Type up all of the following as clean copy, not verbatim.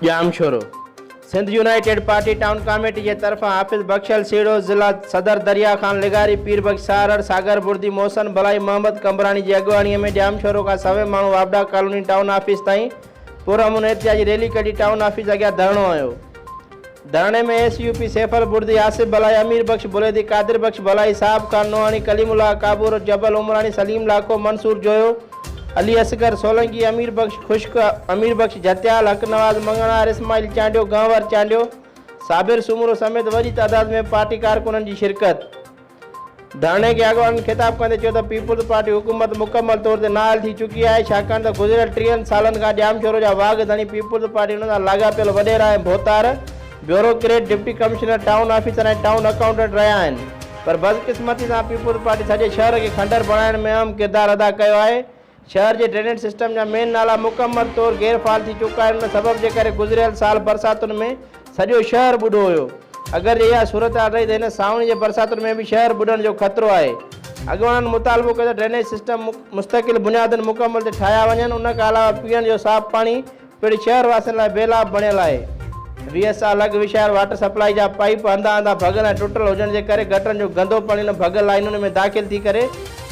जाम छोरो Sindh United Party town committee के तरफा हाफिज बख्शल सीड़ो जिला सदर दरिया खान लिगारी पीर बख्श सारड़ सागर बुर्दी मोहसन भलाई मोहम्मद कंबरानी की अगवानी में जाम छोरो का सवे मानू वापडा कॉलोनी टाउन ऑफिस ताईं पुरअमन एहतिजाजी रैली कढी टाउन ऑफिस अॻियां धरणो आयो। धरणे में SUP सैफल बुर्दी आसिफ भलाई अमीर बख्श बुलेदी कादिर बख्श भलाई साहब खान नोहानी कलीमुल्लाह काबूर जबल उमरानी सलीम लाखो मंसूर जोयो अली असगर सोलंकी अमीर बख्श खुश्क अमीर बख्श जत्याल हक नवाज मंगणार इस्माइल चांडियो गांवर चांडियो साबिर सुमरो समेत वॾी तादाद में पार्टी कारकुननि की शिरकत। धरणे के अगवान खिताब कंदे चयो त पीपुल्स पार्टी हुकूमत मुकम्मल तौर ते नाअहल थी चुकी है, छाकाणि त गुज़िरियल 30 सालनि खां जाम छोरो जा वाघ धणी पीपुल्स पार्टी हुन सां लाॻापियल वॾेरा ऐं भोतार bureaucrat deputy commissioner town officer ऐं टाउन अकाउंटेंट रहिया आहिनि, पर बदकिस्मती सां पीपुल्स पार्टी सॼे शहर के खंडर बणाइण में अहम किरदारु अदा कयो आहे। शहर के ड्रेनेज सिस्टम जा मेन नाला मुकम्मल तौर गैरफाल थी चुका आहिनि। उन सबब जे करे गुज़िरियल साल बरसातुनि में सॼो शहर ॿुॾो हुयो। अगर इहा सूरत हाल रही तो इन सावणी के बरसातुनि में भी शहर ॿुॾण जो ख़तरो है। अॻवाननि मुतालबो कयो त ड्रेनेज सिस्टम मुस्तकिल बुनियादनि मुकम्मल ते ठाहिया वञनि। उन खां अलावा पीअण जो साफ़ पानी पिणु शहर वासियुनि लाइ बेलाभ बणियल आहे। 20 साल अॻु विशाल वाटर सप्लाई जा पाइप हंधा हंधा भगल ऐं टुटल हुजण जे करे गटरनि जो गंदो पाणी उन भगल लाइनुनि में दाख़िल थी करे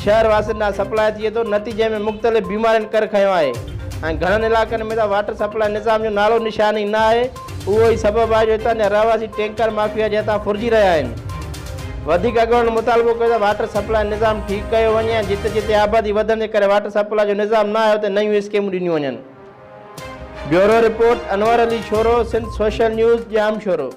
शहर वासियुनि ॾांहुं सप्लाई थिए थो। नतीजे में मुख़्तलिफ़ बीमारियुनि कर खंयो आहे ऐं घणनि इलाइक़नि में त वाटर सप्लाई निज़ाम जो नालो निशान ई न आहे। उहो ई सबबु आहे जो हितां जा रहवासी टैंकर माफ़िया जे हथां फुरिजी रहिया आहिनि। वधीक अॻुवान मुतालबो कयो त वाटर सप्लाई निज़ाम ठीकु कयो वञे ऐं जिते जिते आबादी वधण जे करे वाटर सप्लाई जो निज़ाम न आहे उते नयूं स्कीमूं ॾिनियूं वञनि। ब्यूरो रिपोर्ट अनवर अली छोरो, सिंध सोशल न्यूज़, जाम छोरो।